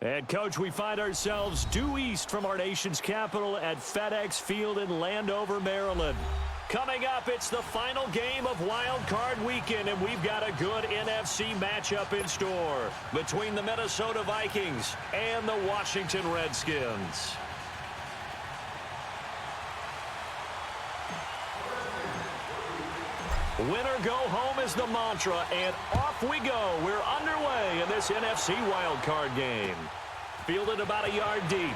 And, Coach, we find ourselves due east from our nation's capital at FedEx Field in Landover, Maryland. Coming up, it's the final game of Wildcard Weekend, and we've got a good NFC matchup in store between the Minnesota Vikings and the Washington Redskins. Winner go home is the mantra, and off we go. We're underway in this NFC wildcard game. Fielded about a yard deep.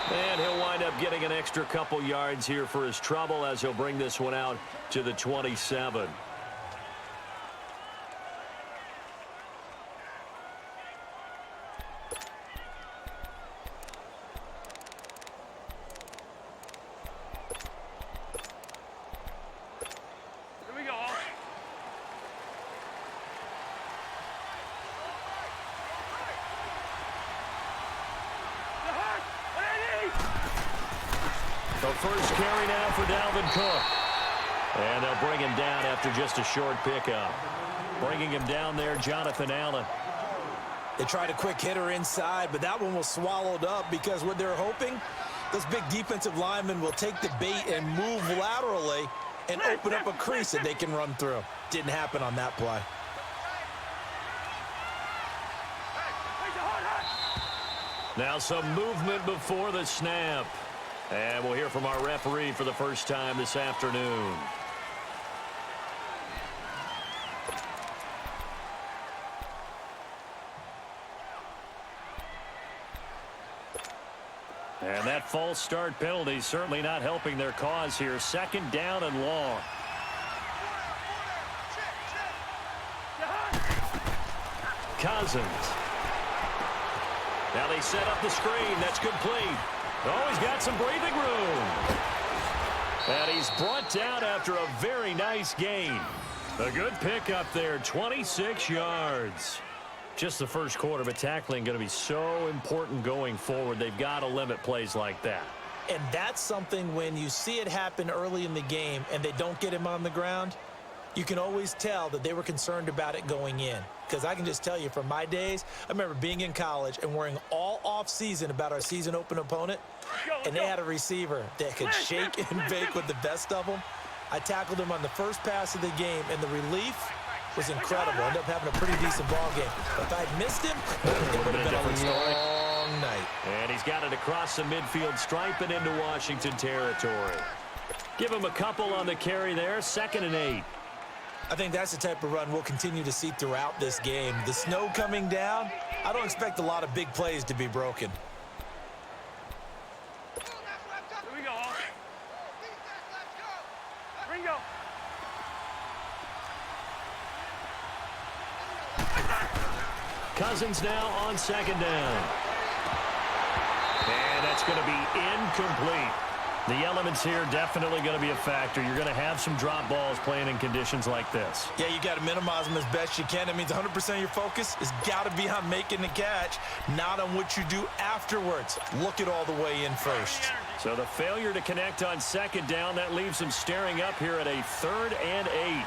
And he'll wind up getting an extra couple yards here for his trouble as he'll bring this one out to the 27. The first carry now for Dalvin Cook. And they'll bring him down after just a short pickup. Bringing him down there, Jonathan Allen. They tried a quick hitter inside, but that one was swallowed up because what they're hoping, those big defensive linemen will take the bait and move laterally and open up a crease that they can run through. Didn't happen on that play. Now some movement before the snap. And we'll hear from our referee for the first time this afternoon. And that false start penalty certainly not helping their cause here. Second down and long. Cousins. Now they set up the screen. That's complete. Oh, he's got some breathing room. And he's brought down after a very nice gain. A good pickup there, 26 yards. Just the first quarter, but tackling going to be so important going forward. They've got to limit plays like that. And that's something when you see it happen early in the game and they don't get him on the ground, you can always tell that they were concerned about it going in. Because I can just tell you from my days, I remember being in college and worrying all off-season about our season open opponent, and they had a receiver that could shake and bake with the best of them. I tackled him on the first pass of the game, and the relief was incredible. Ended up having a pretty decent ball game. But if I'd missed him, it would have been a long night. And he's got it across the midfield stripe and into Washington territory. Give him a couple on the carry there, 2nd and 8. I think that's the type of run we'll continue to see throughout this game. The snow coming down, I don't expect a lot of big plays to be broken. Here we go. Ringo. Cousins now on 2nd down. And that's going to be incomplete. The elements here definitely going to be a factor. You're going to have some drop balls playing in conditions like this. Yeah, you got to minimize them as best you can. That means 100% of your focus has got to be on making the catch, not on what you do afterwards. Look it all the way in first. So the failure to connect on 2nd down, that leaves them staring up here at a 3rd and 8.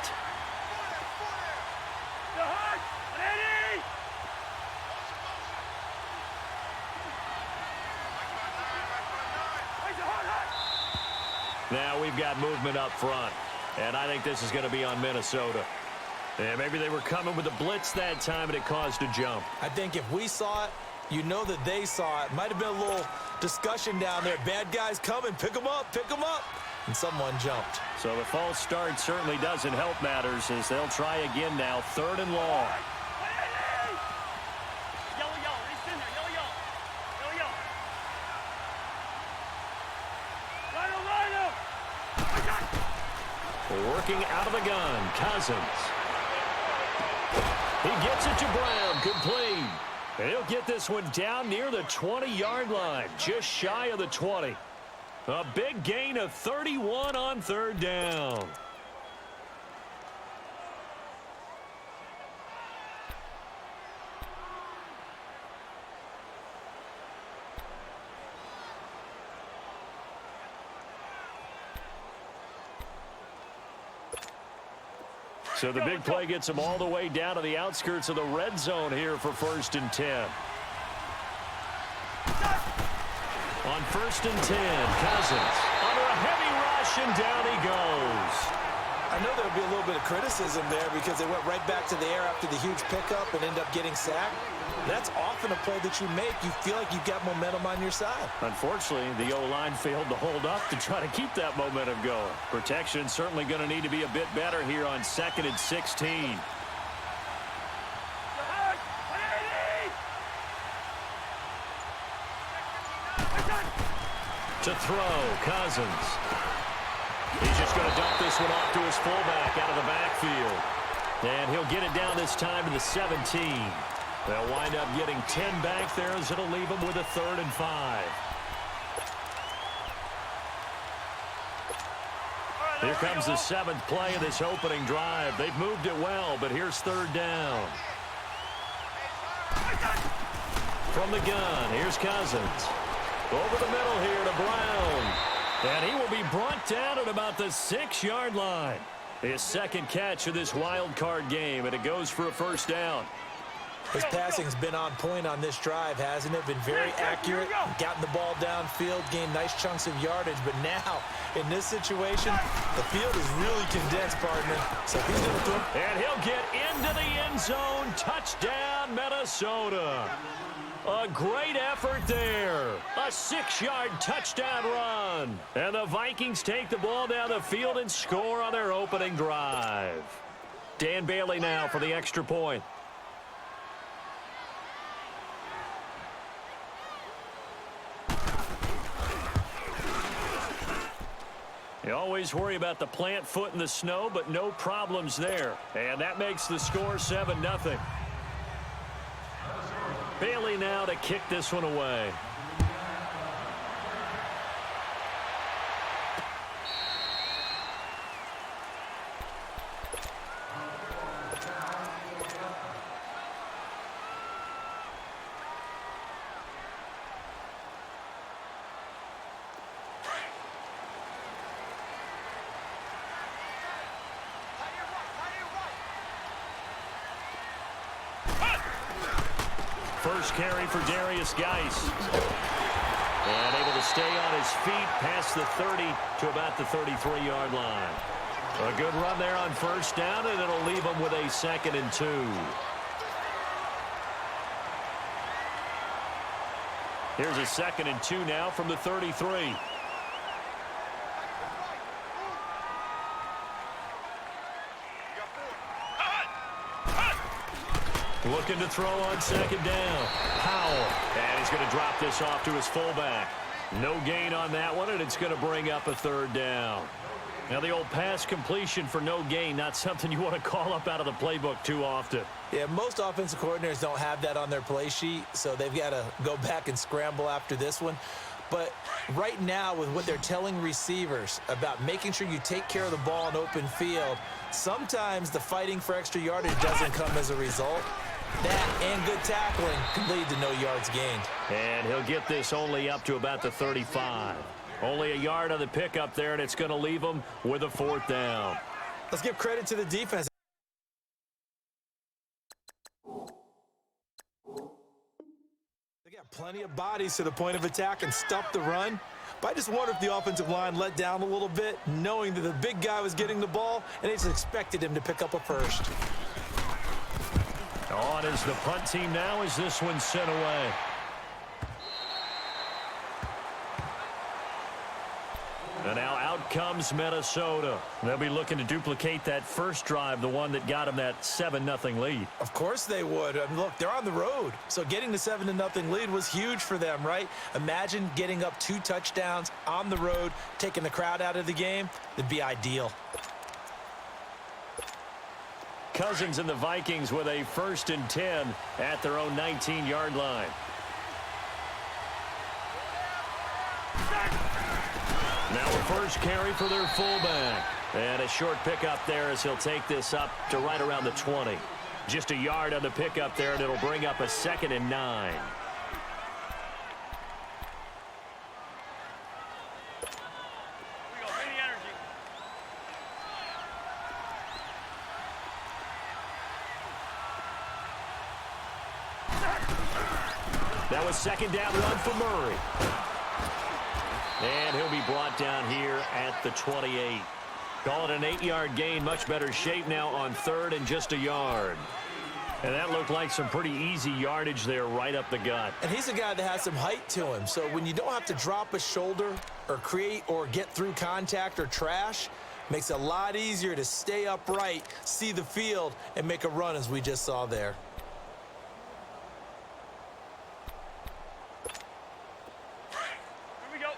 Now we've got movement up front, and I think this is going to be on Minnesota. And maybe they were coming with a blitz that time, and it caused a jump. I think if we saw it, you know that they saw it. Might have been a little discussion down there. Bad guys coming, pick them up, and someone jumped. So the false start certainly doesn't help matters as they'll try again now, 3rd and long. Working out of the gun, Cousins. He gets it to Brown, complete. And he'll get this one down near the 20-yard line, just shy of the 20. A big gain of 31 on 3rd down. So the big play gets them all the way down to the outskirts of the red zone here for 1st and 10. On 1st and 10, Cousins under a heavy rush, and down he goes. I know there'll be a little bit of criticism there because they went right back to the air after the huge pickup and end up getting sacked. That's often a play that you make. You feel like you've got momentum on your side. Unfortunately, the O-line failed to hold up to try to keep that momentum going. Protection certainly going to need to be a bit better here on 2nd and 16. To throw, Cousins. He's just going to dump this one off to his fullback out of the backfield. And he'll get it down this time to the 17. They'll wind up getting 10 back there as it'll leave them with a 3rd and 5. Here comes the 7th play of this opening drive. They've moved it well, but here's 3rd down. From the gun, here's Cousins. Over the middle here to Brown. And he will be brought down at about the 6-yard line. His 2nd catch of this wild card game, and it goes for a 1st down. His passing's been on point on this drive, hasn't it? Been very accurate, gotten the ball downfield, gained nice chunks of yardage. But now, in this situation, the field is really condensed, partner. So he's going to throw. And he'll get into the end zone. Touchdown, Minnesota. A great effort there. A 6-yard touchdown run. And the Vikings take the ball down the field and score on their opening drive. Dan Bailey now for the extra point. You always worry about the plant foot in the snow, but no problems there. And that makes the score 7-0. Bailey now to kick this one away. First carry for Darius Geis. And able to stay on his feet past the 30 to about the 33-yard line. A good run there on 1st down, and it'll leave him with a 2nd and 2. Here's a 2nd and 2 now from the 33. Looking to throw on 2nd down. Powell. And he's going to drop this off to his fullback. No gain on that one, and it's going to bring up a 3rd down. Now the old pass completion for no gain, not something you want to call up out of the playbook too often. Yeah, most offensive coordinators don't have that on their play sheet, so they've got to go back and scramble after this one. But right now, with what they're telling receivers about making sure you take care of the ball in open field, sometimes the fighting for extra yardage doesn't come as a result. That and good tackling can lead to no yards gained. And he'll get this only up to about the 35. Only a yard on the pickup there, and it's going to leave him with a 4th down. Let's give credit to the defense. They got plenty of bodies to the point of attack and stop the run. But I just wonder if the offensive line let down a little bit, knowing that the big guy was getting the ball, and they just expected him to pick up a 1st. On is the punt team now as this one's sent away. And now out comes Minnesota. They'll be looking to duplicate that first drive, the one that got them that 7-0 lead. Of course they would. I mean, look, they're on the road. So getting the 7-0 lead was huge for them, right? Imagine getting up 2 touchdowns on the road, taking the crowd out of the game. It'd be ideal. Cousins and the Vikings with a 1st and 10 at their own 19-yard line. Now a first carry for their fullback. And a short pickup there as he'll take this up to right around the 20. Just a yard on the pickup there, and it'll bring up a 2nd and 9. That was second down run for Murray. And he'll be brought down here at the 28. Call it an 8-yard gain. Much better shape now on third and just a yard. And that looked like some pretty easy yardage there right up the gut. And he's a guy that has some height to him. So when you don't have to drop a shoulder or create or get through contact or trash, makes it a lot easier to stay upright, see the field, and make a run as we just saw there. Here we go.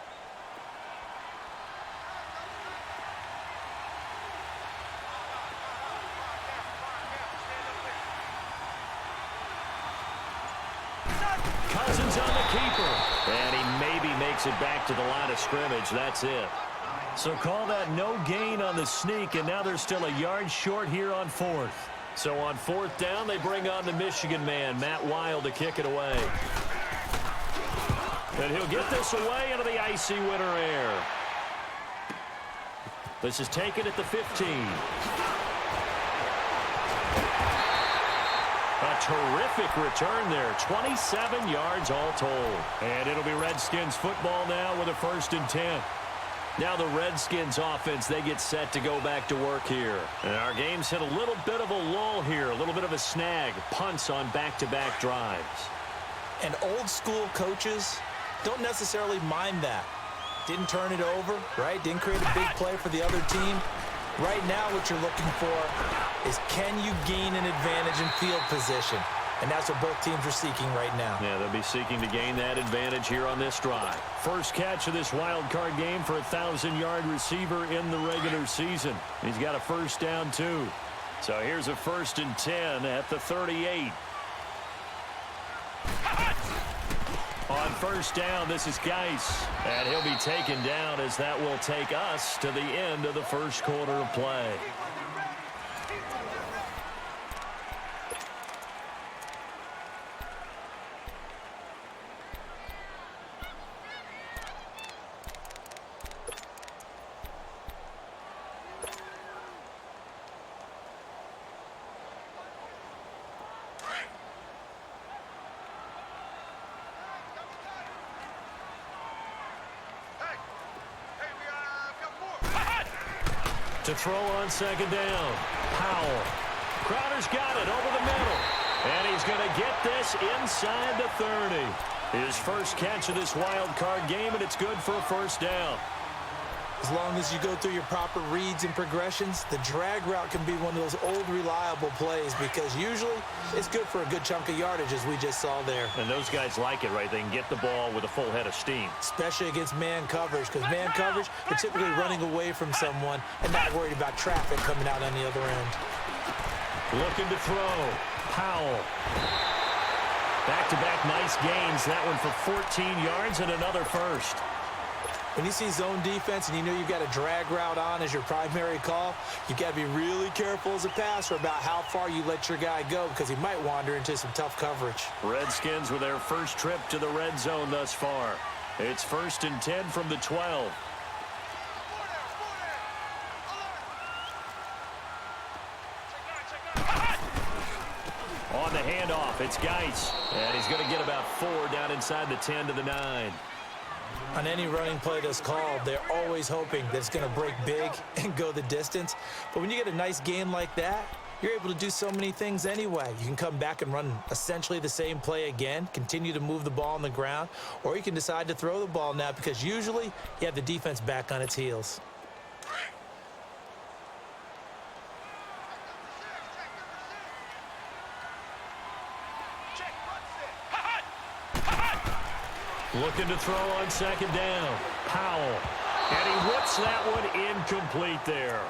Cousins on the keeper. And he maybe makes it back to the line of scrimmage. That's it. So call that no gain on the sneak, and now they're still a yard short here on fourth. So on fourth down, they bring on the Michigan man, Matt Wild, to kick it away. And he'll get this away into the icy winter air. This is taken at the 15. A terrific return there. 27 yards all told. And it'll be Redskins football now with a 1st and 10. Now the Redskins offense, they get set to go back to work here. And our game's hit a little bit of a lull here, a little bit of a snag. Punts on back-to-back drives. And old school coaches don't necessarily mind that. Didn't turn it over, right? Didn't create a big play for the other team. Right now what you're looking for is, can you gain an advantage in field position? And that's what both teams are seeking right now. Yeah, they'll be seeking to gain that advantage here on this drive. First catch of this wild card game for a 1,000-yard receiver in the regular season. He's got a first down, too. So here's a 1st and 10 at the 38. On first down, this is Geis. And he'll be taken down as that will take us to the end of the first quarter of play. To throw on second down. Powell. Crowder's got it over the middle. And he's going to get this inside the 30. His first catch of this wild card game, and it's good for a first down. As long as you go through your proper reads and progressions, the drag route can be one of those old reliable plays because usually it's good for a good chunk of yardage, as we just saw there. And those guys like it, right? They can get the ball with a full head of steam. Especially against man coverage, because man coverage, they're typically running away from someone and not worried about traffic coming out on the other end. Looking to throw. Powell. Back-to-back nice gains. That one for 14 yards and another first. When you see zone defense and you know you've got a drag route on as your primary call, you've got to be really careful as a passer about how far you let your guy go because he might wander into some tough coverage. Redskins with their first trip to the red zone thus far. It's 1st and 10 from the 12. On the handoff, it's Geis. And he's going to get about 4 down inside the 10 to the 9. On any running play that's called, they're always hoping that it's going to break big and go the distance. But when you get a nice gain like that, you're able to do so many things anyway. You can come back and run essentially the same play again, continue to move the ball on the ground, or you can decide to throw the ball now because usually you have the defense back on its heels. Looking to throw on second down. Powell. And he whips that one incomplete there.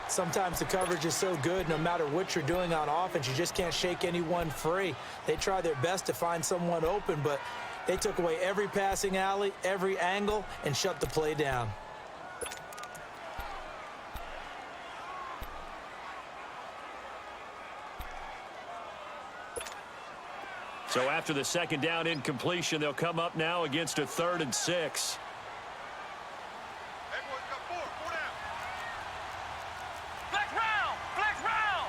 Sometimes the coverage is so good, no matter what you're doing on offense, you just can't shake anyone free. They try their best to find someone open, but they took away every passing alley, every angle, and shut the play down. So after the second down incompletion, they'll come up now against a 3rd and 6. Everyone's got 4 down. Black round! Black round!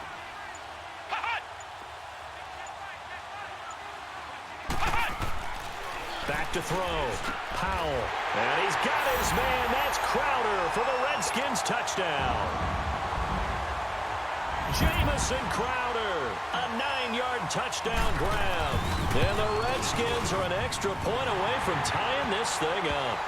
back to throw. Powell. And he's got his man. That's Crowder for the Redskins touchdown. Jamison Crowder, a 9-yard touchdown grab. And the Redskins are an extra point away from tying this thing up.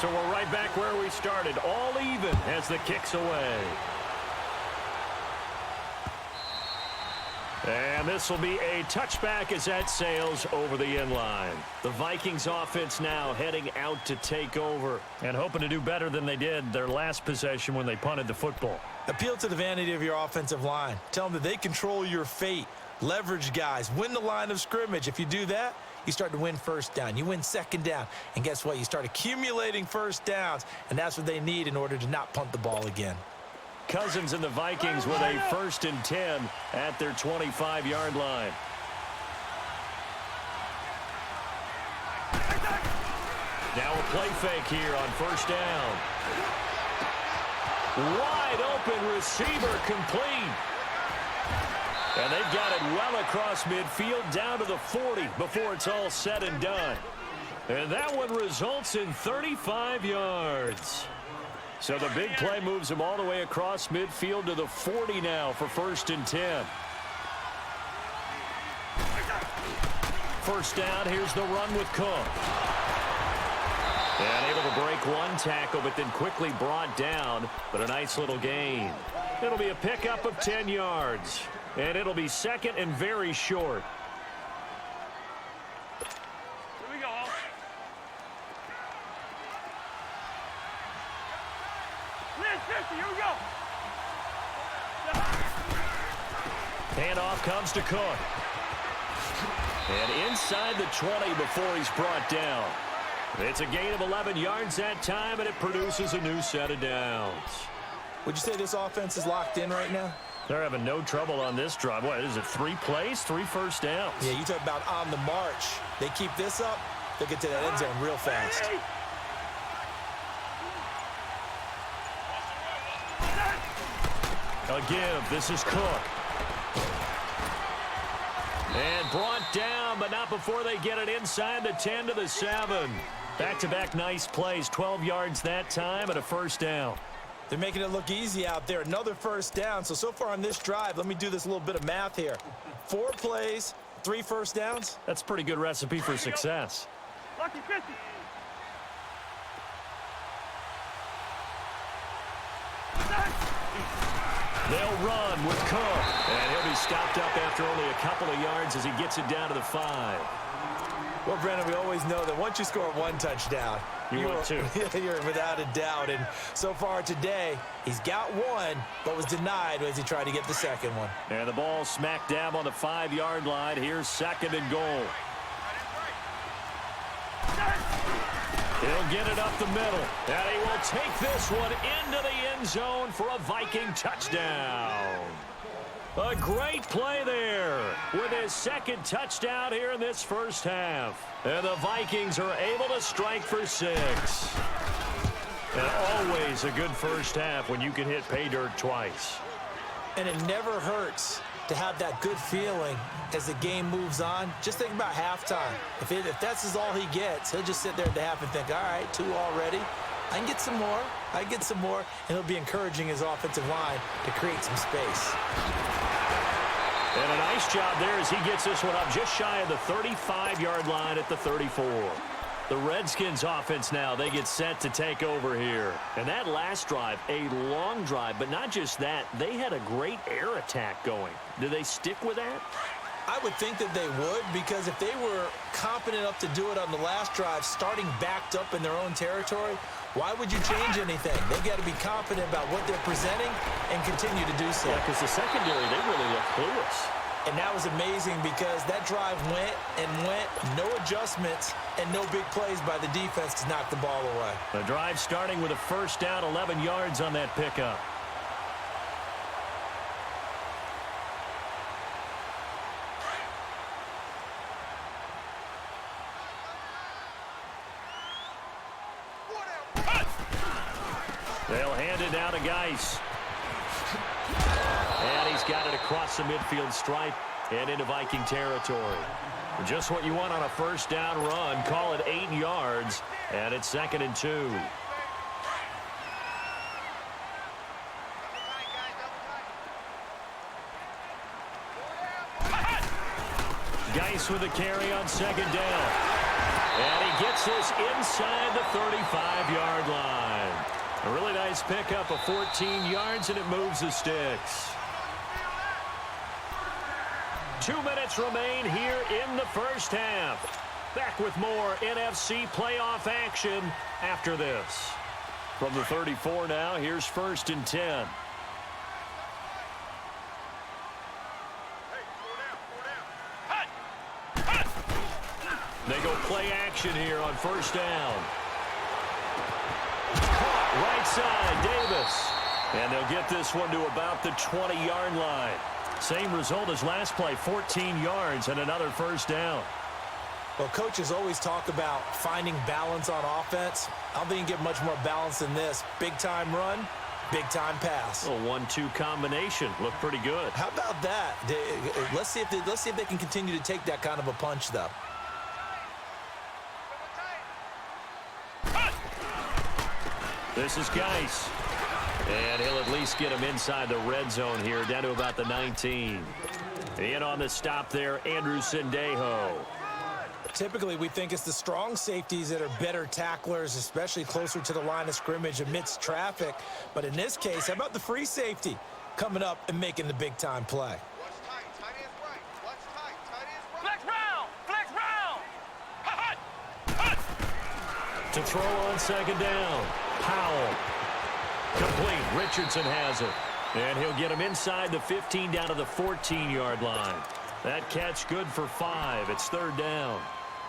So we're right back where we started, all even as the kick's away. And this will be a touchback as that sails over the end line. The Vikings offense now heading out to take over and hoping to do better than they did their last possession when they punted the football. Appeal to the vanity of your offensive line. Tell them that they control your fate. Leverage guys. Win the line of scrimmage. If you do that, you start to win first down. You win second down. And guess what? You start accumulating first downs. And that's what they need in order to not punt the ball again. Cousins and the Vikings with a 1st and 10 at their 25-yard line. Now a play fake here on 1st down. Wide open receiver complete. And they've got it well across midfield down to the 40 before it's all said and done. And that one results in 35 yards. So the big play moves them all the way across midfield to the 40 now for 1st and 10. 1st down, here's the run with Cook. And able to break one tackle, but then quickly brought down, but a nice little gain. It'll be a pickup of 10 yards, and it'll be 2nd and very short. Here we go. Liz, 50, here we go. Handoff comes to Cook. And inside the 20 before he's brought down. It's a gain of 11 yards that time, and it produces a new set of downs. Would you say this offense is locked in right now? They're having no trouble on this drive. What is it, 3 plays, 3 first downs? Yeah, you talk about on the march. They keep this up, they'll get to that end zone real fast. A give. This is Cook. And brought down, but not before they get it inside the 10 to the 7. Back-to-back nice plays. 12 yards that time and a 1st down. They're making it look easy out there. Another 1st down. So far on this drive, let me do this little bit of math here. 4 plays, 3 first downs. That's a pretty good recipe for success. Lucky 50. They'll run with Cook. And he'll be stopped up after only a couple of yards as he gets it down to the 5. Well, Brandon, we always know that once you score 1 touchdown, you win 2. You're without a doubt. And so far today, he's got 1, but was denied as he tried to get the 2nd one. And the ball smack dab on the 5-yard line. Here's 2nd and goal. He'll get it up the middle. And he will take this one into the end zone for a Viking touchdown. A great play there with his 2nd touchdown here in this first half. And the Vikings are able to strike for 6. And always a good first half when you can hit pay dirt twice. And it never hurts to have that good feeling as the game moves on. Just think about halftime. If that's all he gets, he'll just sit there at the half and think, all right, 2 already. I can get some more. I can get some more. And he'll be encouraging his offensive line to create some space. And a nice job there as he gets this one up just shy of the 35-yard line at the 34. The Redskins offense now, they get set to take over here. And that last drive, a long drive, but not just that, they had a great air attack going. Do they stick with that? I would think that they would, because if they were competent enough to do it on the last drive, starting backed up in their own territory, why would you change anything? They've got to be confident about what they're presenting and continue to do so. Yeah, because the secondary, they really look clueless. And that was amazing because that drive went and went, no adjustments, and no big plays by the defense to knock the ball away. The drive starting with a 1st down, 11 yards on that pickup. They'll hand it down to Geis. And he's got it across the midfield stripe and into Viking territory. Just what you want on a first down run. Call it 8 yards, and it's 2nd and 2. Geis with a carry on 2nd down. And he gets this inside the 35-yard line. A really nice pickup of 14 yards, and it moves the sticks. 2 minutes remain here in the first half. Back with more NFC playoff action after this. From the 34 now, here's 1st and 10. They go play action here on 1st down. Right side, Davis. And they'll get this one to about the 20-yard line. Same result as last play, 14 yards and another 1st down. Well, coaches always talk about finding balance on offense. I don't think you can get much more balance than this. Big-time run, big-time pass. A 1-2 combination. Looked pretty good. How about that? Let's see if they can continue to take that kind of a punch, though. This is Geis. And he'll at least get him inside the red zone here, down to about the 19. In on the stop there, Andrew Sendejo. Typically, we think it's the strong safeties that are better tacklers, especially closer to the line of scrimmage amidst traffic. But in this case, how about the free safety coming up and making the big-time play? What's tight? Tight is right. What's tight? Tight is right. Flex round! Flex round! Hut! Hut! To throw on 2nd down. Powell. Complete. Richardson has it. And he'll get him inside the 15 down to the 14-yard line. That catch good for 5. It's 3rd down.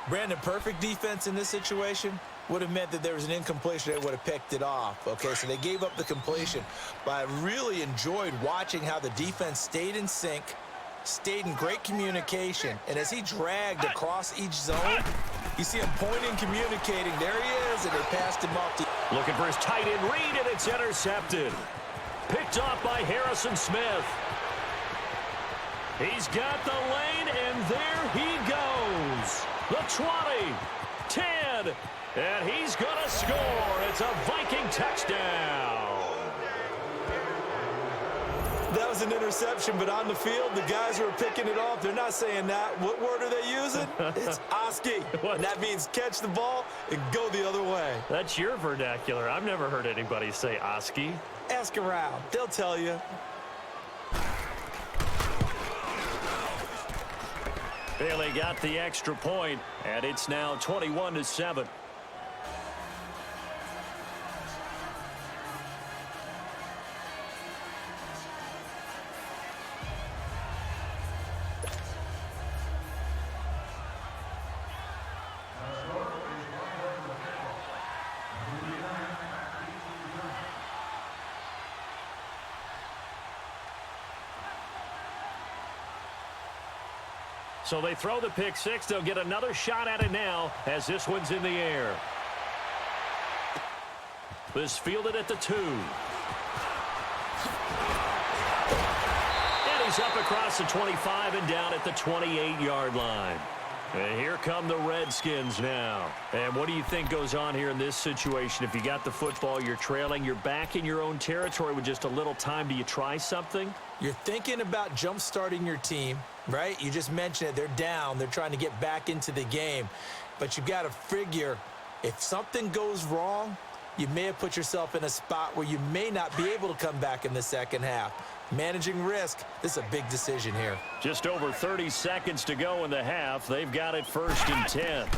Brandon, perfect defense in this situation would have meant that there was an incompletion. They would have picked it off. Okay, so they gave up the completion. But I really enjoyed watching how the defense stayed in sync, stayed in great communication. And as he dragged across each zone, you see him pointing, communicating. There he is, and they passed him off. Looking for his tight end read, and it's intercepted. Picked off by Harrison Smith. He's got the lane, and there he goes. The 20, 10, and he's going to score. It's a Viking touchdown. That was an interception, but on the field, the guys who are picking it off, they're not saying that. What word are they using? It's Oski. And that means catch the ball and go the other way. That's your vernacular. I've never heard anybody say Oski. Ask around. They'll tell you. Bailey got the extra point, and it's now 21-7. So they throw the pick six. They'll get another shot at it now as this one's in the air. This fielded at the 2. And he's up across the 25 and down at the 28-yard line. And here come the Redskins now. And what do you think goes on here in this situation? If you got the football, you're trailing, you're back in your own territory with just a little time. Do you try something? You're thinking about jump-starting your team, right? You just mentioned it. They're down. They're trying to get back into the game. But you've got to figure if something goes wrong, you may have put yourself in a spot where you may not be able to come back in the second half. Managing risk, this is a big decision here. Just over 30 seconds to go in the half. They've got it 1st and 10.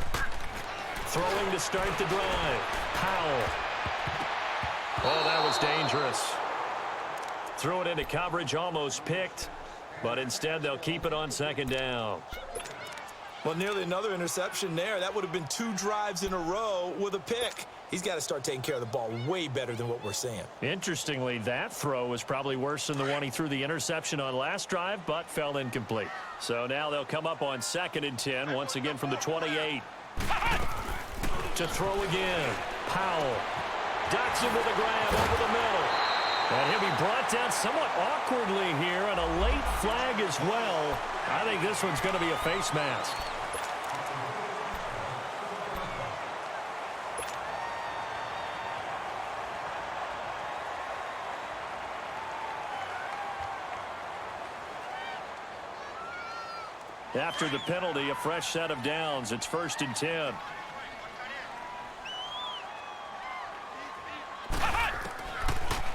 Throwing to start the drive. Powell. Oh, that was dangerous. Threw it into coverage, almost picked. But instead, they'll keep it on 2nd down. Well, nearly another interception there. That would have been 2 drives in a row with a pick. He's got to start taking care of the ball way better than what we're seeing. Interestingly, that throw was probably worse than the one he threw the interception on last drive, but fell incomplete. So now they'll come up on 2nd and 10, once again from the 28. To throw again. Powell. Docks him with a grab over the middle. And he'll be brought down somewhat awkwardly here, and a late flag as well. I think this one's going to be a face mask. After the penalty, a fresh set of downs. It's 1st and 10.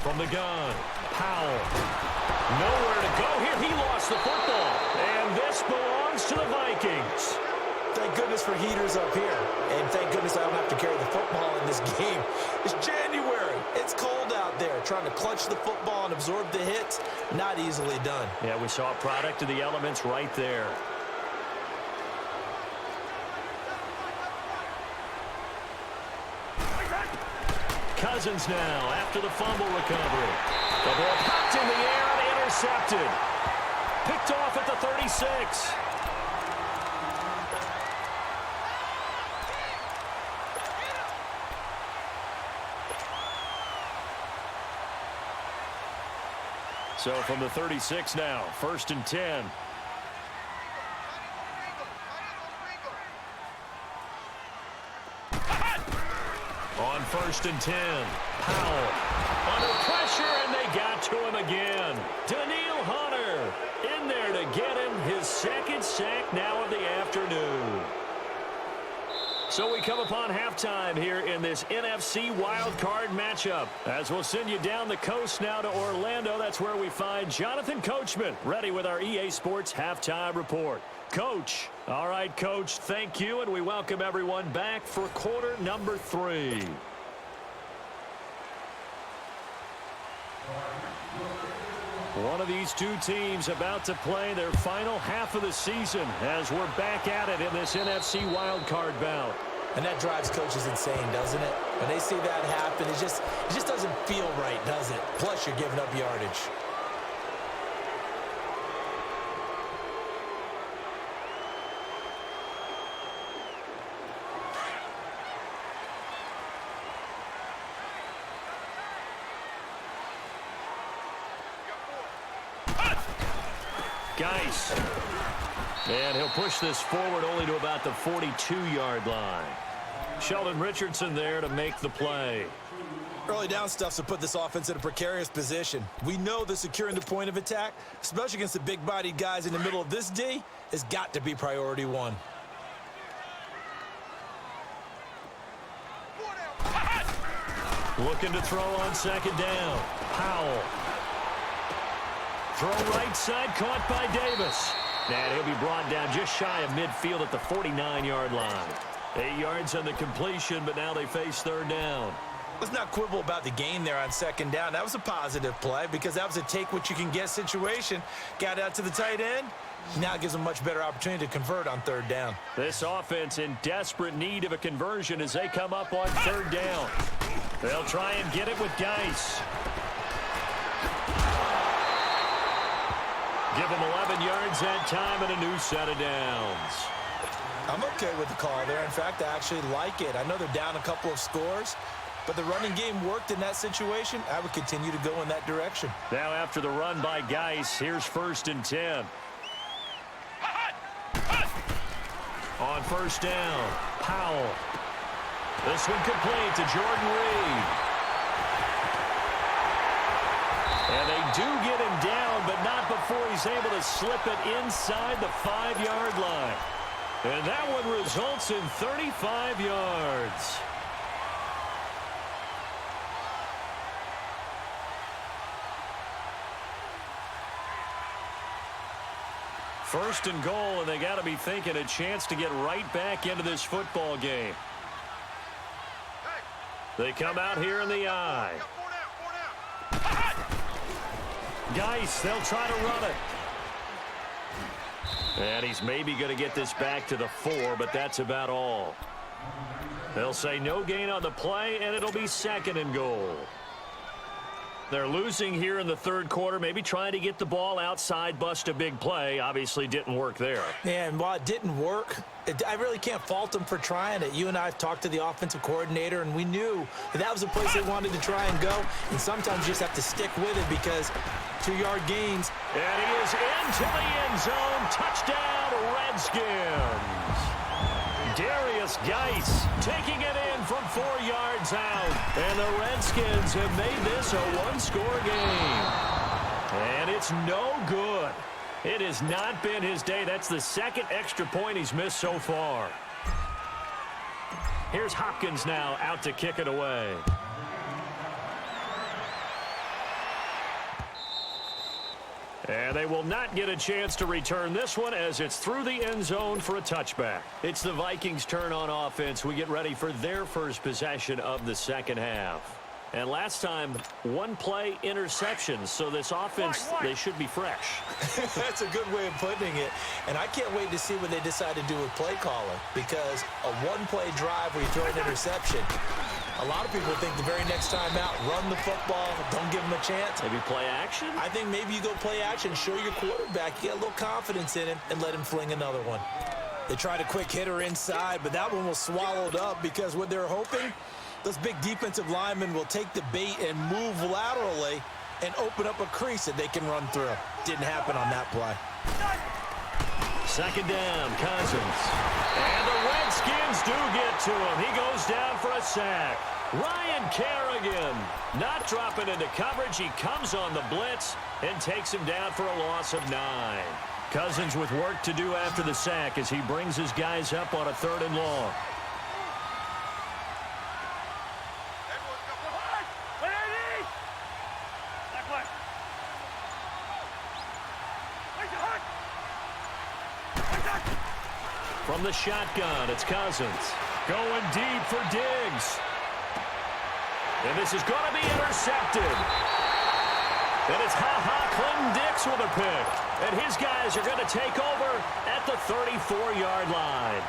From the gun, Powell. Nowhere to go here. He lost the football. And this belongs to the Vikings. Thank goodness for heaters up here. And thank goodness I don't have to carry the football in this game. It's January. It's cold out there. Trying to clutch the football and absorb the hits, not easily done. Yeah, we saw a product of the elements right there. Cousins now after the fumble recovery. The ball popped in the air and intercepted. Picked off at the 36. So from the 36 now, 1st and 10. On 1st and 10, Powell under pressure, and they got to him again. Daniil Hunter in there to get him his 2nd sack now of the afternoon. So we come upon halftime here in this NFC Wildcard matchup. As we'll send you down the coast now to Orlando, that's where we find Jonathan Coachman ready with our EA Sports Halftime Report. Coach. All right, Coach, thank you, and we welcome everyone back for quarter number 3. One of these two teams about to play their final half of the season as we're back at it in this NFC wildcard bout. And that drives coaches insane, doesn't it? When they see that happen, it just doesn't feel right, does it? Plus, you're giving up yardage. Geis. And he'll push this forward only to about the 42-yard line. Sheldon Richardson there to make the play. Early down stuff's to put this offense in a precarious position. We know that securing the point of attack, especially against the big-bodied guys in the middle of this D, has got to be priority 1. Looking to throw on 2nd down. Powell. Throw right side, caught by Davis. And he'll be brought down just shy of midfield at the 49-yard line. 8 yards on the completion, but now they face 3rd down. Let's not quibble about the gain there on 2nd down. That was a positive play because that was a take-what-you-can-get situation. Got out to the tight end. Now it gives them a much better opportunity to convert on 3rd down. This offense in desperate need of a conversion as they come up on 3rd down. They'll try and get it with Geis. Give them 11 yards that time and a new set of downs. I'm okay with the call there. In fact, I actually like it. I know they're down a couple of scores, but the running game worked in that situation. I would continue to go in that direction. Now after the run by Geis, here's 1st and 10. On 1st down, Powell. This one complete to Jordan Reed. And they do get him down, but not before he's able to slip it inside the 5-yard line. And that one results in 35 yards. First and goal, and they got to be thinking a chance to get right back into this football game. They come out here in the I. Geis, they'll try to run it. And he's maybe going to get this back to the 4, but that's about all. They'll say no gain on the play, and it'll be 2nd and goal. They're losing here in the third quarter, maybe trying to get the ball outside, bust a big play. Obviously didn't work there. Yeah, and while it didn't work, I really can't fault them for trying it. You and I have talked to the offensive coordinator, and we knew that was a place they wanted to try and go. And sometimes you just have to stick with it because 2-yard gains. And he is into the end zone. Touchdown, Redskins. Darius Geis taking it in from 4 yards out. And the Redskins have made this a one-score game. And it's no good. It has not been his day. That's the second extra point he's missed so far. Here's Hopkins now out to kick it away. And they will not get a chance to return this one as it's through the end zone for a touchback. It's the Vikings' turn on offense. We get ready for their first possession of the second half. And last time, one-play interceptions. So this offense, they should be fresh. That's a good way of putting it. And I can't wait to see what they decide to do with play calling, because a one-play drive where you throw an interception, a lot of people think the very next time out, run the football, don't give them a chance. Maybe play action? I think maybe you go play action, show your quarterback, get a little confidence in him, and let him fling another one. They tried a quick hitter inside, but that one was swallowed up because what they're hoping, those big defensive linemen will take the bait and move laterally and open up a crease that they can run through. Didn't happen on that play. Second down, Cousins. And the Redskins do get to him. He goes down for a sack. Ryan Kerrigan not dropping into coverage. He comes on the blitz and takes him down for a loss of 9. Cousins with work to do after the sack as he brings his guys up on a 3rd and long. From the shotgun, it's Cousins. Going deep for Diggs. And this is going to be intercepted. And it's Clinton Dix with a pick. And his guys are going to take over at the 34-yard line.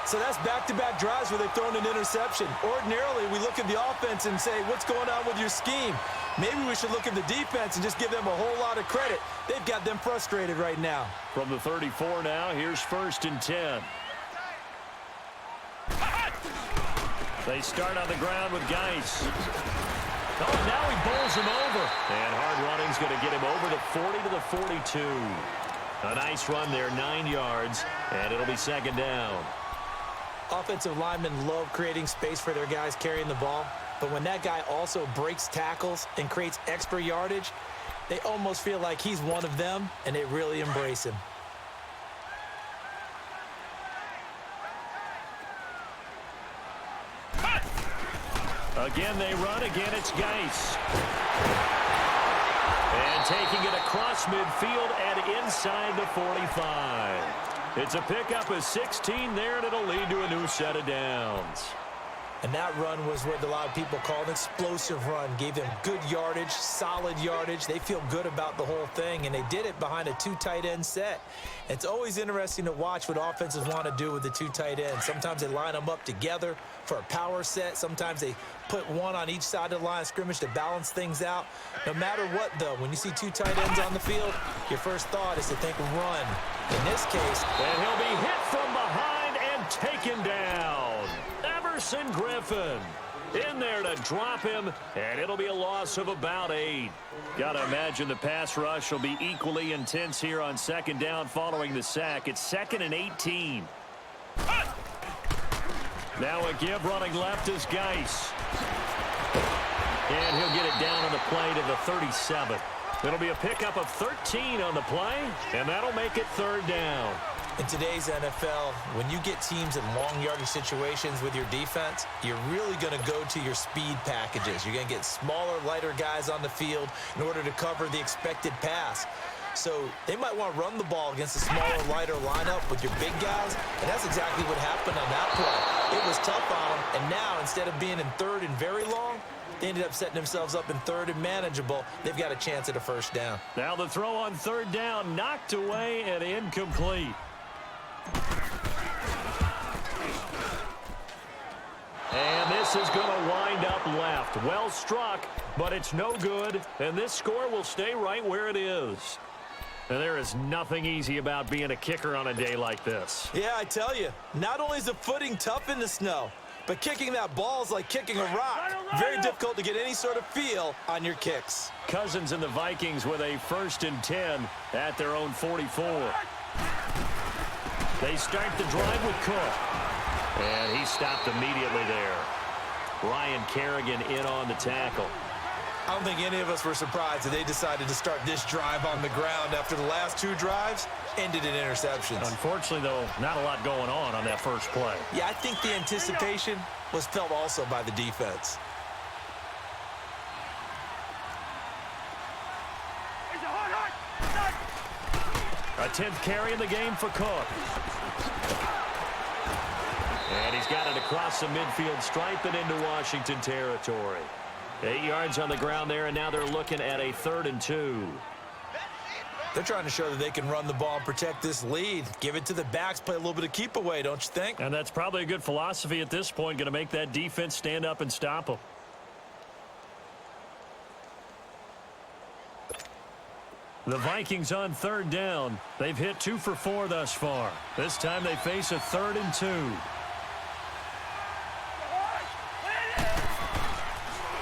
So that's back-to-back drives where they've thrown an interception. Ordinarily, we look at the offense and say, what's going on with your scheme? Maybe we should look at the defense and just give them a whole lot of credit. They've got them frustrated right now. From the 34 now, here's 1st and 10. They start on the ground with Geis. Oh, now he bowls him over. And hard running's going to get him over the 40 to the 42. A nice run there, 9 yards, and it'll be 2nd down. Offensive linemen love creating space for their guys carrying the ball, but when that guy also breaks tackles and creates extra yardage, they almost feel like he's one of them, and they really embrace him. Again, they run. Again, it's Geis. And taking it across midfield and inside the 45. It's a pickup of 16 there, and it'll lead to a new set of downs. And that run was what a lot of people call an explosive run. Gave them good yardage, solid yardage. They feel good about the whole thing, and they did it behind a 2 tight end set. It's always interesting to watch what offenses want to do with the 2 tight ends. Sometimes they line them up together for a power set. Sometimes they put one on each side of the line of scrimmage to balance things out. No matter what, though, when you see 2 tight ends on the field, your first thought is to think run. In this case, and he'll be hit from behind and taken down. Everson Griffin in there to drop him, and it'll be a loss of about 8. Gotta imagine the pass rush will be equally intense here on 2nd down following the sack. It's 2nd and 18. Now a give running left is Geis. And he'll get it down on the play to the 37. It'll be a pickup of 13 on the play, and that'll make it 3rd down. In today's NFL, when you get teams in long yardage situations with your defense, you're really going to go to your speed packages. You're going to get smaller, lighter guys on the field in order to cover the expected pass. So they might want to run the ball against a smaller, lighter lineup with your big guys, and that's exactly what happened on that play. It was tough on them, and now instead of being in 3rd and very long, they ended up setting themselves up in 3rd and manageable. They've got a chance at a 1st down. Now the throw on 3rd down, knocked away and incomplete. And this is going to wind up left. Well struck, but it's no good, and this score will stay right where it is. And there is nothing easy about being a kicker on a day like this. Yeah, I tell you, not only is the footing tough in the snow, but kicking that ball is like kicking a rock. Very difficult to get any sort of feel on your kicks. Cousins and the Vikings with a 1st and 10 at their own 44. They start the drive with Cook. And he stopped immediately there. Ryan Kerrigan in on the tackle. I don't think any of us were surprised that they decided to start this drive on the ground after the last 2 drives ended in interceptions. Unfortunately, though, not a lot going on that first play. Yeah, I think the anticipation was felt also by the defense. A 10th carry in the game for Cook. And he's got it across the midfield stripe and into Washington territory. 8 yards on the ground there, and now they're looking at a 3rd and 2. They're trying to show that they can run the ball and protect this lead. Give it to the backs, play a little bit of keep away, don't you think? And that's probably a good philosophy at this point, going to make that defense stand up and stop them. The Vikings on 3rd down. They've hit 2 for 4 thus far. This time they face a 3rd and 2.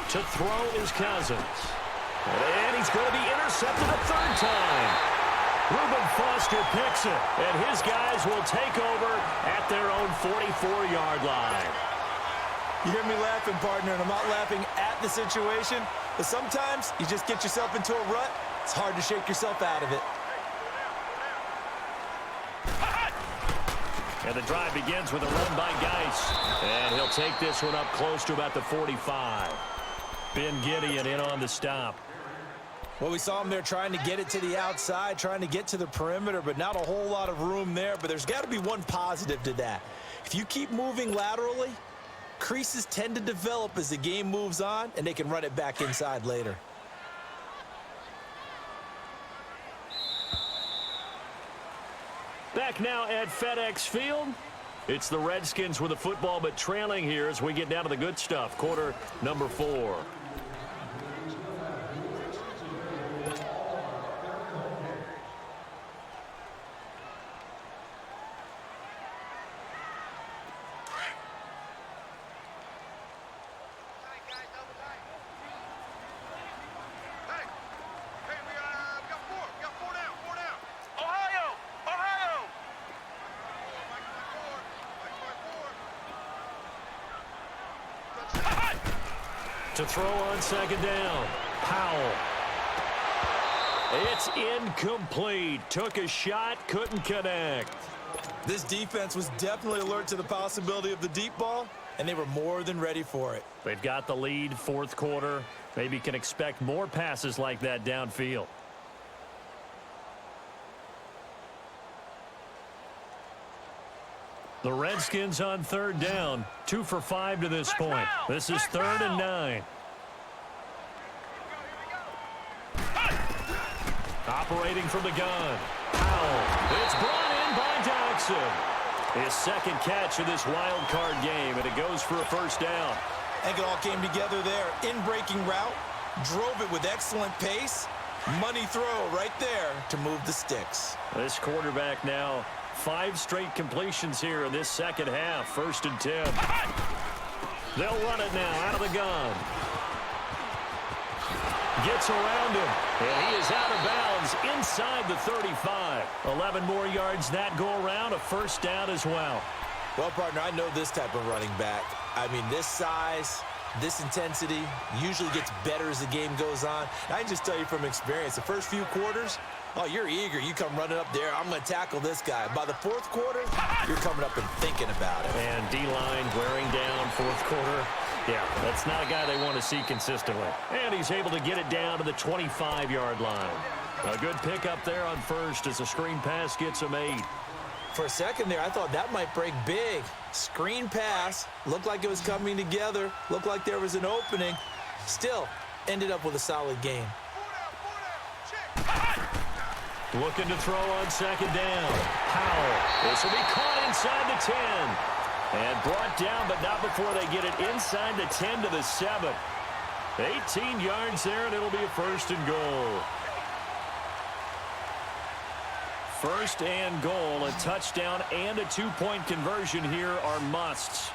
To throw is Cousins. And he's going to be intercepted a 3rd time. Reuben Foster picks it, and his guys will take over at their own 44-yard line. You hear me laughing, partner, and I'm not laughing at the situation, but sometimes you just get yourself into a rut. It's hard to shake yourself out of it. And the drive begins with a run by Geis. And he'll take this one up close to about the 45. Ben Gideon in on the stop. Well, we saw him there trying to get it to the outside, trying to get to the perimeter, but not a whole lot of room there. But there's got to be one positive to that. If you keep moving laterally, creases tend to develop as the game moves on, and they can run it back inside later. Back now at FedEx Field. It's the Redskins with the football, but trailing here as we get down to the good stuff. Quarter number 4. To throw on 2nd down. Powell. It's incomplete. Took a shot, couldn't connect. This defense was definitely alert to the possibility of the deep ball, and they were more than ready for it. They've got the lead, 4th quarter. Maybe can expect more passes like that downfield. The Redskins on 3rd down. 2 for 5 to this point. This is 3rd and 9. Operating from the gun. Powell. It's brought in by Jackson. His 2nd catch of this wild card game, and it goes for a 1st down. I think it all came together there. In-breaking route. Drove it with excellent pace. Money throw right there to move the sticks. This quarterback now 5 straight completions here in this 2nd half. 1st and 10. They'll run it now out of the gun. Gets around him, and he is out of bounds inside the 35. 11 more yards that go around, a 1st down as well. Well, partner, I know this type of running back. I mean, this size, this intensity usually gets better as the game goes on. And I can just tell you from experience, the first few quarters, oh, you're eager. You come running up there. I'm going to tackle this guy. By the 4th quarter, you're coming up and thinking about it. And D-line wearing down 4th quarter. Yeah, that's not a guy they want to see consistently. And he's able to get it down to the 25-yard line. A good pickup there on 1st as a screen pass gets him 8. For a second there, I thought that might break big. Screen pass. Looked like it was coming together. Looked like there was an opening. Still, ended up with a solid game. Looking to throw on 2nd down. Powell. This will be caught inside the 10. And brought down, but not before they get it inside the 10 to the 7. 18 yards there, and it'll be a 1st and goal. 1st and goal, a touchdown and a 2-point conversion here are musts.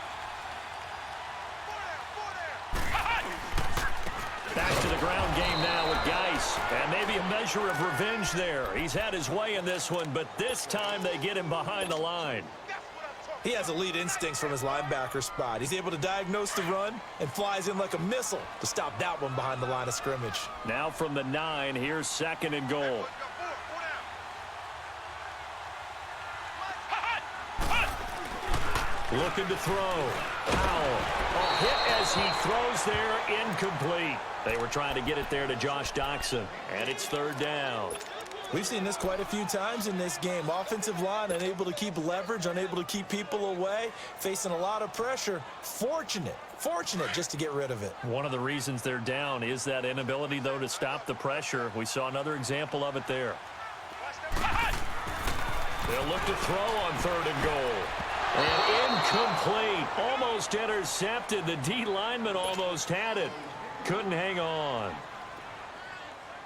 Back to the ground game now with Geis. And maybe a measure of revenge there. He's had his way in this one, but this time they get him behind the line. He has elite instincts from his linebacker spot. He's able to diagnose the run and flies in like a missile to stop that one behind the line of scrimmage. Now from the 9, here's 2nd and goal. Looking to throw. Powell. A hit as he throws there, incomplete. They were trying to get it there to Josh Doxson, and it's 3rd down. We've seen this quite a few times in this game. Offensive line unable to keep leverage, unable to keep people away, facing a lot of pressure. Fortunate just to get rid of it. One of the reasons they're down is that inability, though, to stop the pressure. We saw another example of it there. They'll look to throw on 3rd and goal. And incomplete. Almost intercepted. The D lineman almost had it. Couldn't hang on.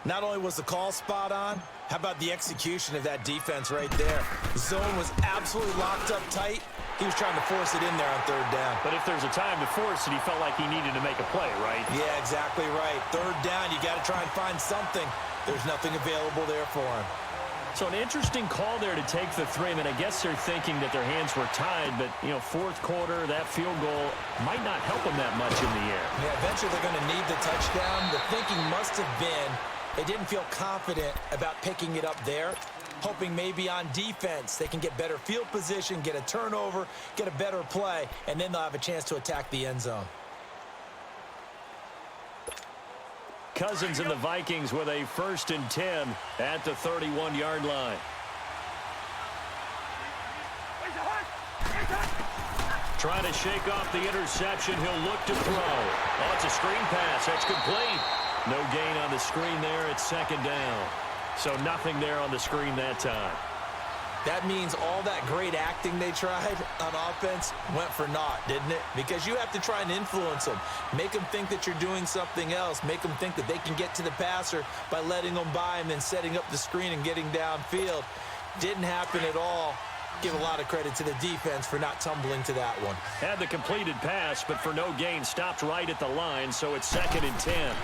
Not only was the call spot on, how about the execution of that defense right there? The zone was absolutely locked up tight. He was trying to force it in there on 3rd down. But if there's a time to force it, he felt like he needed to make a play, right? Yeah, exactly right. 3rd down, you got to try and find something. There's nothing available there for him. So an interesting call there to take the 3. I mean, I guess they're thinking that their hands were tied, but, 4th quarter, that field goal might not help them that much in the air. Yeah, eventually they're going to need the touchdown. The thinking must have been they didn't feel confident about picking it up there, hoping maybe on defense they can get better field position, get a turnover, get a better play, and then they'll have a chance to attack the end zone. Cousins and the Vikings with a 1st and 10 at the 31-yard line. Trying to shake off the interception. He'll look to throw. Oh, it's a screen pass. That's complete. No gain on the screen there. It's 2nd down. So nothing there on the screen that time. That means all that great acting they tried on offense went for naught, didn't it? Because you have to try and influence them. Make them think that you're doing something else. Make them think that they can get to the passer by letting them by and then setting up the screen and getting downfield. Didn't happen at all. Give a lot of credit to the defense for not tumbling to that one. Had the completed pass, but for no gain, stopped right at the line, so it's 2nd and 10.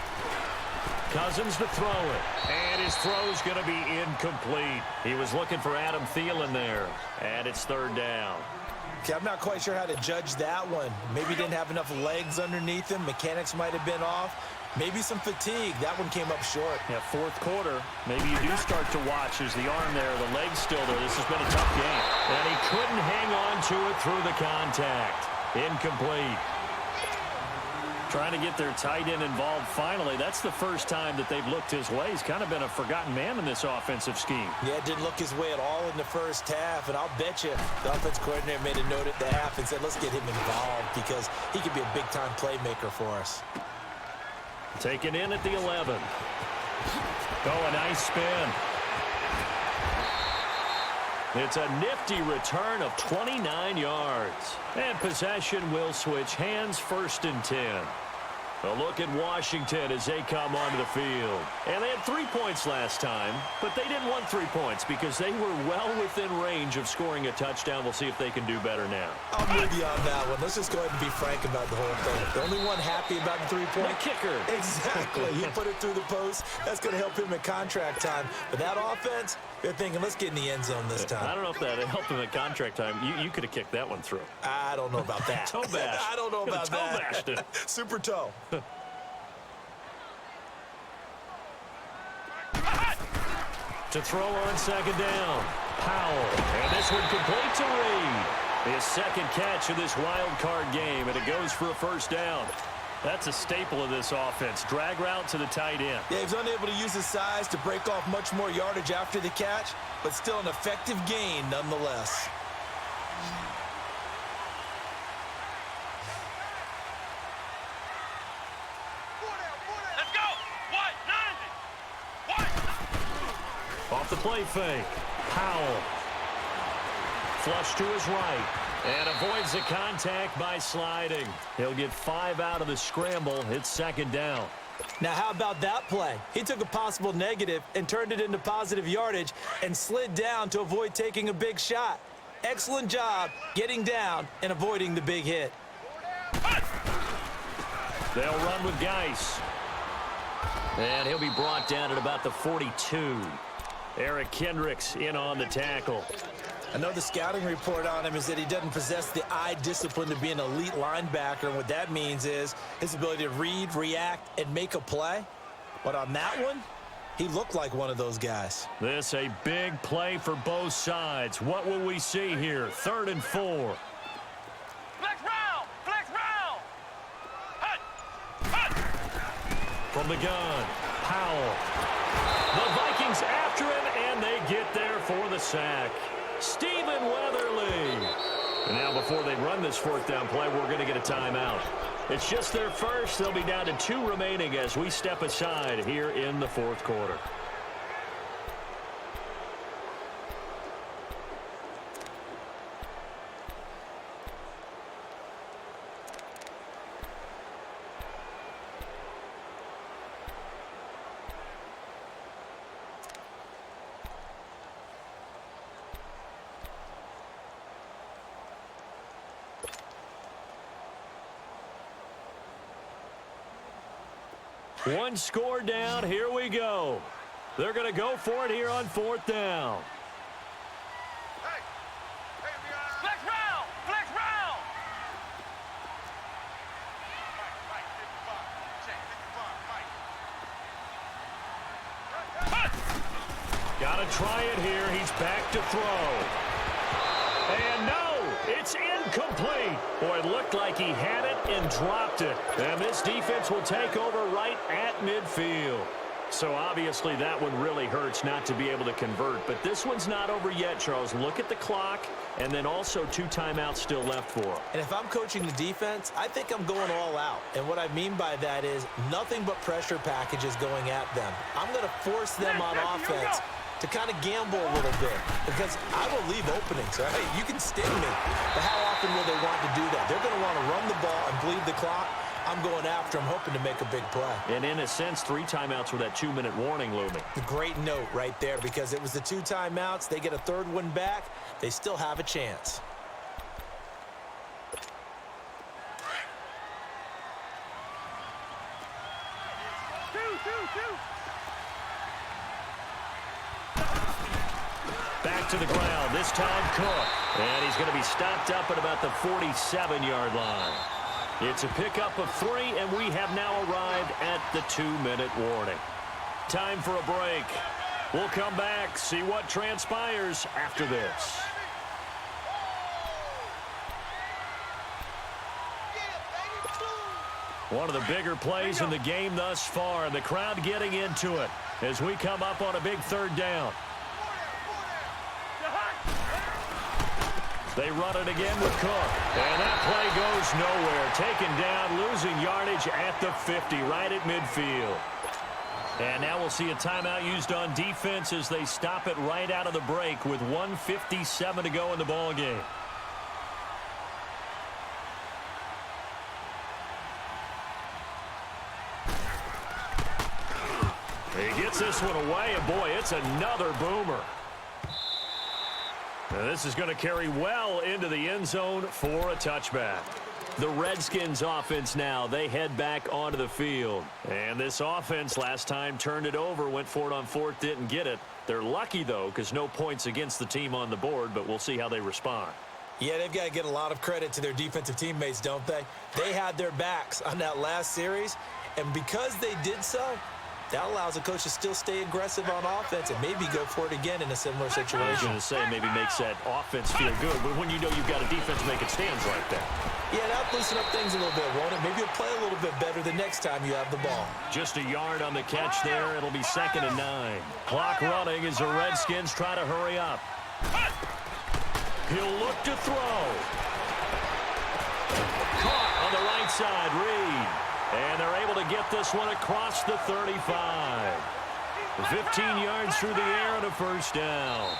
Cousins to throw it. And his throw's going to be incomplete. He was looking for Adam Thielen there. And it's 3rd down. Okay, I'm not quite sure how to judge that one. Maybe didn't have enough legs underneath him. Mechanics might have been off. Maybe some fatigue. That one came up short. Yeah, 4th quarter. Maybe you do start to watch as the arm there, the leg's still there. This has been a tough game. And he couldn't hang on to it through the contact. Incomplete. Trying to get their tight end involved finally. That's the first time that they've looked his way. He's kind of been a forgotten man in this offensive scheme. Yeah, didn't look his way at all in the first half. And I'll bet you the offense coordinator made a note at the half and said, let's get him involved because he could be a big-time playmaker for us. Taken in at the 11. Oh, a nice spin. It's a nifty return of 29 yards. And possession will switch hands, 1st and 10. A look at Washington as they come onto the field. And they had 3 points last time, but they didn't want 3 points because they were well within range of scoring a touchdown. We'll see if they can do better now. I'm with you on that one. Let's just go ahead and be frank about the whole thing. The only one happy about the 3-point kicker. Exactly. He put it through the post. That's going to help him at contract time. But that offense, they're thinking, let's get in the end zone this time. I don't know if that helped him at contract time. You could have kicked that one through. I don't know about that. Toe bash. I don't know about that. Toe bashed it. Super toe. To throw on 2nd down. Powell. And this one complete to Reed. His 2nd catch of this wild card game, and it goes for a 1st down. That's a staple of this offense. Drag route to the tight end. Yeah, he was unable to use his size to break off much more yardage after the catch, but still an effective gain nonetheless. Let's go. What? 90. What? Off the play fake. Powell. Flush to his right. And avoids the contact by sliding. He'll get 5 out of the scramble. It's second down. Now, how about that play? He took a possible negative and turned it into positive yardage and slid down to avoid taking a big shot. Excellent job getting down and avoiding the big hit. They'll run with Geis. And he'll be brought down at about the 42. Eric Kendricks in on the tackle. I know the scouting report on him is that he doesn't possess the eye discipline to be an elite linebacker. And what that means is his ability to read, react, and make a play. But on that one, he looked like one of those guys. This a big play for both sides. What will we see here? 3rd and 4. Flex round! Flex round! Hut! Hut! From the gun, Powell. The Vikings after him, and they get there for the sack. Stephen Weatherly. And now before they run this 4th down play, we're going to get a timeout. It's just their first. They'll be down to 2 remaining as we step aside here in the 4th quarter. One score down. Here we go. They're going to go for it here on 4th down. Hey! Hey, we are... Flex round! Flex round! Mike, 55. Check, 55, Mike. Hut! Got to try it here. He's back to throw. And no, it's incomplete. Boy, it looked like he had it and dropped it. And this defense will take over right at midfield. So obviously that one really hurts not to be able to convert. But this one's not over yet, Charles. Look at the clock, and then also 2 timeouts still left for him. And if I'm coaching the defense, I think I'm going all out. And what I mean by that is nothing but pressure packages going at them. I'm going to force them on offense to kind of gamble a little bit because I will leave openings, right? You can sting me, but how often will they want to do that? They're going to want to run the ball and bleed the clock. I'm going after them, hoping to make a big play. And in a sense, 3 timeouts with that 2-minute warning looming. Great note right there because it was the 2 timeouts. They get a 3rd one back. They still have a chance. Back to the ground, this time Cook. And he's going to be stopped up at about the 47-yard line. It's a pickup of 3, and we have now arrived at the 2-minute warning. Time for a break. We'll come back, see what transpires after this. One of the bigger plays in the game thus far, and the crowd getting into it as we come up on a big 3rd down. They run it again with Cook. And that play goes nowhere. Taken down, losing yardage at the 50, right at midfield. And now we'll see a timeout used on defense as they stop it right out of the break with 1:57 to go in the ball game. He gets this one away, and boy, it's another boomer. Now this is going to carry well into the end zone for a touchback. The Redskins offense now, they head back onto the field. And this offense last time turned it over, went for it on 4th, didn't get it. They're lucky, though, because no points against the team on the board, but we'll see how they respond. Yeah, they've got to get a lot of credit to their defensive teammates, don't they? They had their backs on that last series, and because they did so, that allows a coach to still stay aggressive on offense and maybe go for it again in a similar situation. I was going to say maybe makes that offense feel good, but when you know you've got a defense making stands like that. Yeah, that'll loosen up things a little bit, won't it? Maybe you'll play a little bit better the next time you have the ball. Just a yard on the catch there. It'll be 2nd and 9. Clock running as the Redskins try to hurry up. He'll look to throw. Caught on the right side, Reed. And they're able to get this one across the 35. 15 yards through the air and a 1st down.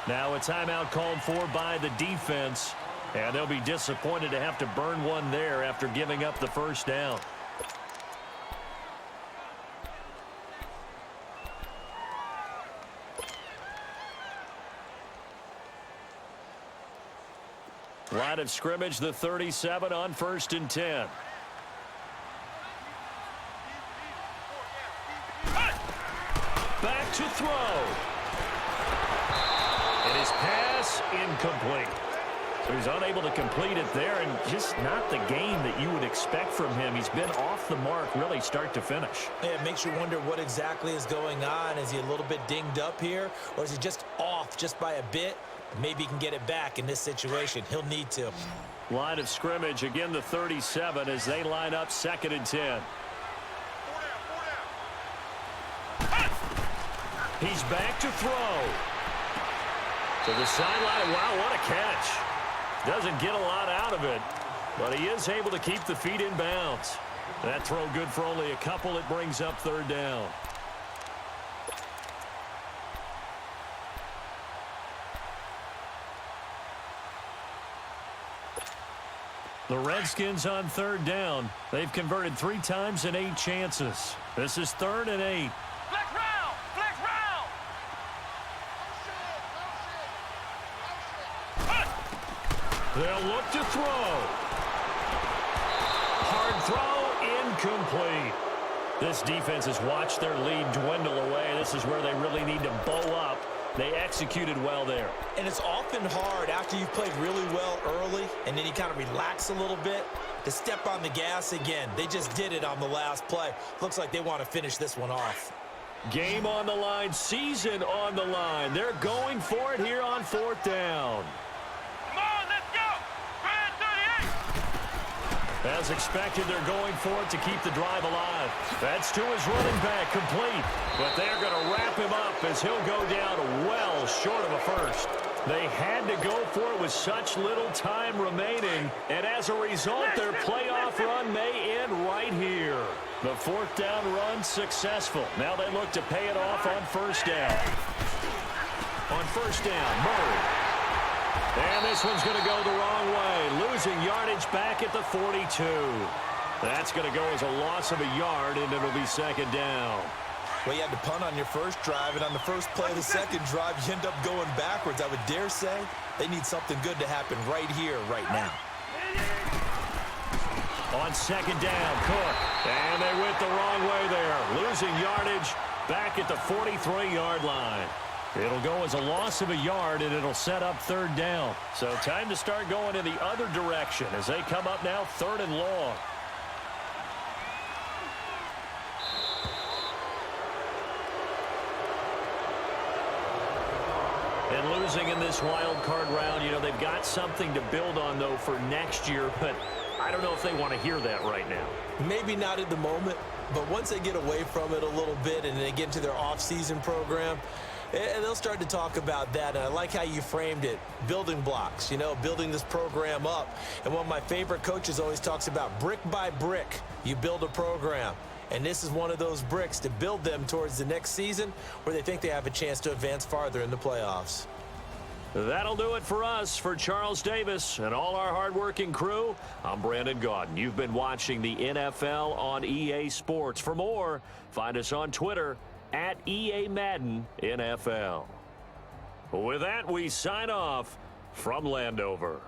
Now a timeout called for by the defense. And they'll be disappointed to have to burn one there after giving up the first down. Line of scrimmage, the 37 on 1st and 10. Back to throw. And his pass incomplete. So he's unable to complete it there, and just not the game that you would expect from him. He's been off the mark really start to finish. Yeah, it makes you wonder what exactly is going on. Is he a little bit dinged up here, or is he just off just by a bit? Maybe he can get it back in this situation. He'll need to. Line of scrimmage, again the 37 as they line up 2nd and 10. He's back to throw. To the sideline. Wow, what a catch. Doesn't get a lot out of it, but he is able to keep the feet in bounds. That throw good for only a couple. It brings up 3rd down. The Redskins on 3rd down. They've converted 3 times in 8 chances. This is 3rd and 8. Flex round! Flex round! They'll look to throw. Hard throw, incomplete. This defense has watched their lead dwindle away. This is where they really need to bow up. They executed well there. And it's often hard after you've played really well early and then you kind of relax a little bit to step on the gas again. They just did it on the last play. Looks like they want to finish this one off. Game on the line, season on the line. They're going for it here on 4th down. Come on, let's go! Grand 38! As expected, they're going for it to keep the drive alive. That's to his running back, complete. But they're going to wrap him up as he'll go down well short of a first. They had to go for it with such little time remaining. And as a result, their playoff run may end right here. The 4th down run successful. Now they look to pay it off on 1st down. On 1st down, Murray. And this one's going to go the wrong way. Losing yardage back at the 42. That's going to go as a loss of a yard, and it'll be 2nd down. Well, you had to punt on your first drive, and on the first play of the second drive, you end up going backwards. I would dare say they need something good to happen right here, right now. On 2nd down, Cook. And they went the wrong way there. Losing yardage back at the 43-yard line. It'll go as a loss of a yard, and it'll set up 3rd down. So time to start going in the other direction as they come up now 3rd and long. And losing in this wild card round, you know, they've got something to build on, though, for next year. But I don't know if they want to hear that right now. Maybe not at the moment, but once they get away from it a little bit and they get into their off-season program, and they'll start to talk about that. And I like how you framed it. Building blocks, you know, building this program up. And one of my favorite coaches always talks about brick by brick, you build a program. And this is one of those bricks to build them towards the next season where they think they have a chance to advance farther in the playoffs. That'll do it for us. For Charles Davis and all our hardworking crew, I'm Brandon Gaudin. You've been watching the NFL on EA Sports. For more, find us on Twitter at EA Madden NFL. With that, we sign off from Landover.